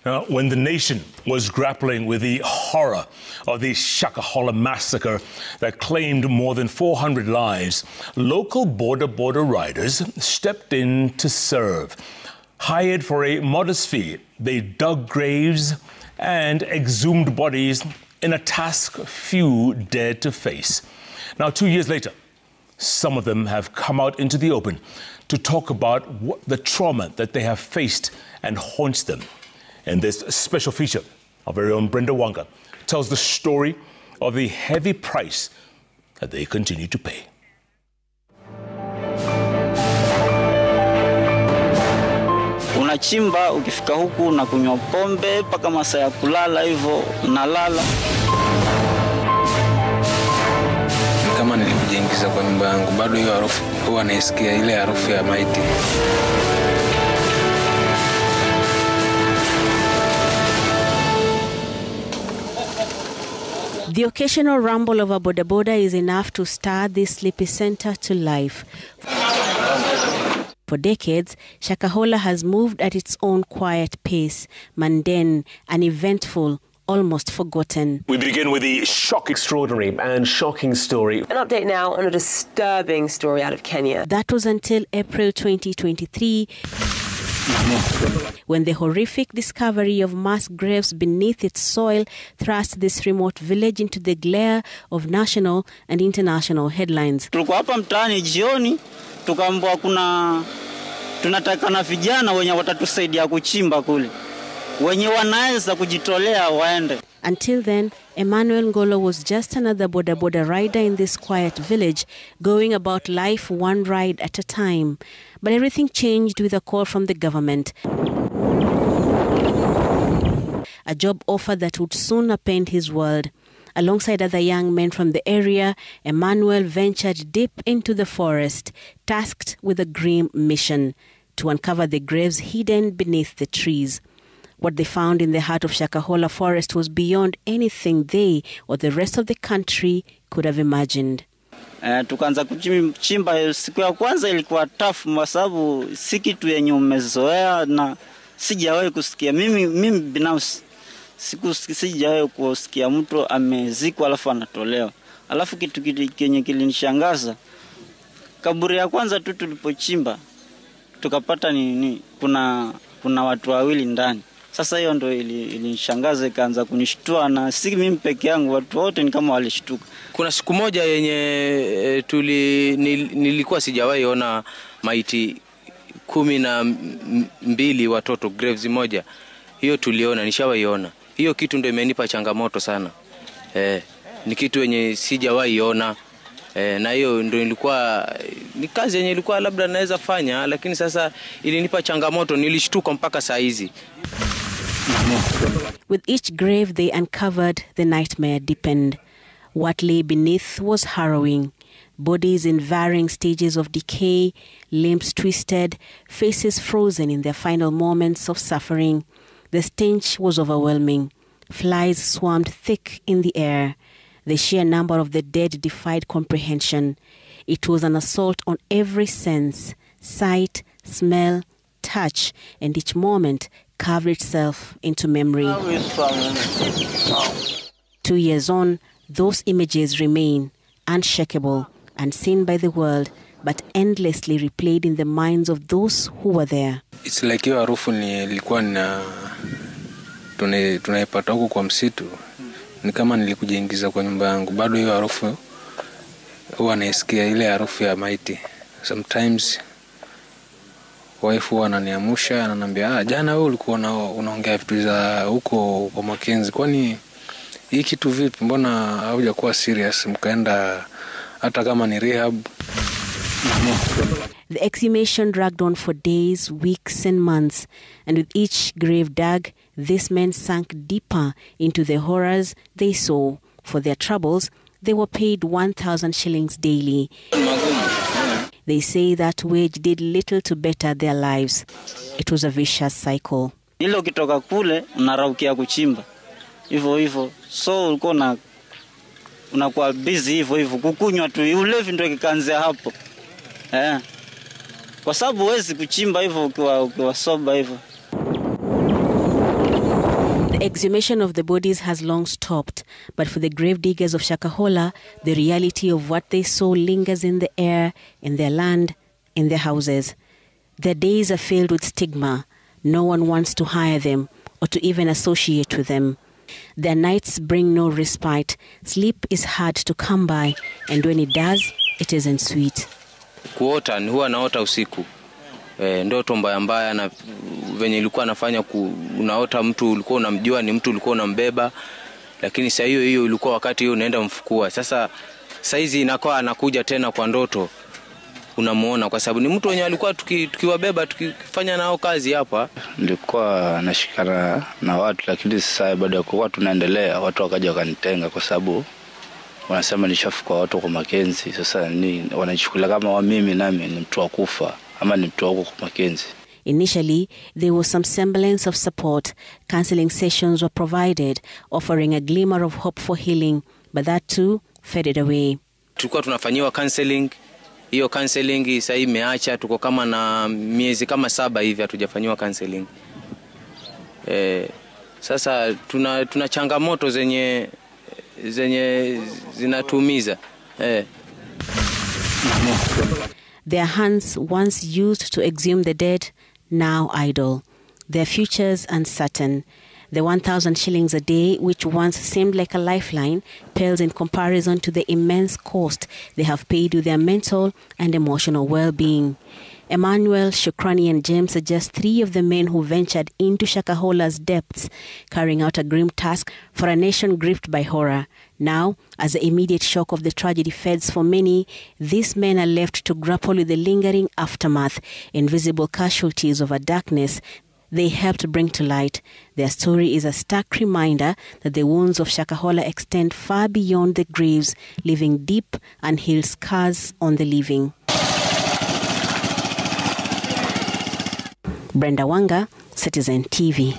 Now, when the nation was grappling with the horror of the Shakahola massacre that claimed more than 400 lives, local Boda riders stepped in to serve. Hired for a modest fee, they dug graves and exhumed bodies in a task few dared to face. Now, 2 years later, some of them have come out into the open to talk about the trauma that they have faced and haunts them. And this special feature, our very own Brenda Wanga tells the story of the heavy price that they continue to pay. Unachimba, ukifika huku na kunywa pombe mpaka masaa ya kulala hivyo unalala. Kama nilikujiingiza kwa nyumba yangu, bado hiyo harufu huwa naisikia, ile harufu ya maiti. The occasional rumble of a boda is enough to stir this sleepy center to life. For decades, Shakahola has moved at its own quiet pace, mundane, uneventful, almost forgotten. We begin with the extraordinary and shocking story. An update now on a disturbing story out of Kenya. That was until April 2023, when the horrific discovery of mass graves beneath its soil thrust this remote village into the glare of national and international headlines. Tulikuwa hapa mtaani jioni, tukaambiwa tunataka na vijana wenye watatusaidia kuchimba kule. Wenye wanaweza kujitolea waende. Until then, Emmanuel Ngolo was just another boda rider in this quiet village, going about life one ride at a time. But everything changed with a call from the government. A job offer that would soon upend his world. Alongside other young men from the area, Emmanuel ventured deep into the forest, tasked with a grim mission: to uncover the graves hidden beneath the trees. What they found in the heart of Shakahola forest was beyond anything they or the rest of the country could have imagined. Tukaanza kuchimba. Siku ya kwanza ilikuwa tough kwa sababu si kitu yenye umezoea na sijawahi kusikia. Mimi binafsi sijawahi kusikia mtu amezikwa alafu anatolewa. Alafu kitu kenye kilinishangaza, kaburi ya kwanza tu tulipochimba tukapata kuna watu wawili ndani. Sasa hiyo ndo ilinishangaza, ikaanza kunishtua, na si mimi peke yangu, watu wote ni kama walishtuka. Kuna siku moja yenye nilikuwa sijawahi ona maiti 12 watoto, graves moja. Hiyo tuliona, nishawahi ona. Hiyo kitu ndio imenipa changamoto sana. Ni kitu yenye sijawahi ona. Na hiyo ndio ni kazi yenye ilikuwa labda naweza fanya, lakini sasa ilinipa changamoto, nilishtuka mpaka saa hizi. With each grave they uncovered, the nightmare deepened. What lay beneath was harrowing. Bodies in varying stages of decay, limbs twisted, faces frozen in their final moments of suffering. The stench was overwhelming. Flies swarmed thick in the air. The sheer number of the dead defied comprehension. It was an assault on every sense: sight, smell, touch, and each moment carved itself into memory. 2 years on, those images remain unshakable, unseen by the world, but endlessly replayed in the minds of those who were there. It's like hiyo harufu nilikuwa tunaipata huko kwa msitu. Ni kama nilikujiingiza kwa nyumba yangu, bado hiyo harufu huwa naisikia, ile harufu ya maiti. Sometimes wife huwa ananiamsha, ananiambia, jana wewe ulikuwa unaongea vitu za huko kwa Makenzi, kwani hii kitu vipi, mbona haujakuwa serious mkaenda hata kama ni rehab? The exhumation dragged on for days, weeks and months, and with each grave dug, these men sank deeper into the horrors they saw. For their troubles, they were paid 1,000 shillings daily. They say that wage did little to better their lives. It was a vicious cycle. Ile ukitoka kule unaraukia kuchimba hivyo, so ulikuwa unakuwa busy hivyo, kukunywa tu, ulevi ndio kikaanzia hapo. Kwa sababu huwezi kuchimba hivyo ukiwa soba hivyo. Exhumation of the bodies has long stopped, but for the grave diggers of Shakahola, the reality of what they saw lingers in the air, in their land, in their houses. Their days are filled with stigma. No one wants to hire them or to even associate with them. Their nights bring no respite. Sleep is hard to come by, and when it does, it isn't sweet. Kuota ni huwa naota usiku. Ndoto mbaya mbaya na venye ilikuwa nafanya unaota mtu ulikuwa unamjua ni mtu ulikuwa unambeba, lakini saa hiyo ilikuwa wakati hiyo unaenda mfukua. Sasa saizi inakuwa anakuja tena kwa ndoto unamuona, kwa sababu ni mtu wenye alikuwa tukiwabeba tukifanya nao kazi hapa. Nilikuwa nashikana na watu, lakini sasa bado kwa tunaendelea, watu wakaja wakanitenga kwa sababu wanasema nishafukua watu kwa Makenzi. Sasa ni wanachukulia kama wa mimi nami ni mtu wa kufa ama ni mtu wako kwa Makenzi. Initially, there was some semblance of support. Counseling sessions were provided, offering a glimmer of hope for healing, but that too faded away. Tulikuwa tunafanyiwa counseling. Hiyo counseling sasa imeacha, tuko kama na miezi kama 7 hivi hatujafanyiwa counseling. Sasa tuna changamoto zenye zinatumiza. Their hands once used to exhume the dead, now idle. Their futures uncertain. The 1,000 shillings a day, which once seemed like a lifeline, pales in comparison to the immense cost they have paid with their mental and emotional well-being. Emmanuel, Shukrani and James are just 3 of the men who ventured into Shakahola's depths, carrying out a grim task for a nation gripped by horror. Now, as the immediate shock of the tragedy fades for many, these men are left to grapple with the lingering aftermath, invisible casualties of a darkness they helped bring to light. Their story is a stark reminder that the wounds of Shakahola extend far beyond the graves, leaving deep unhealed scars on the living. Brenda Wanga, Citizen TV.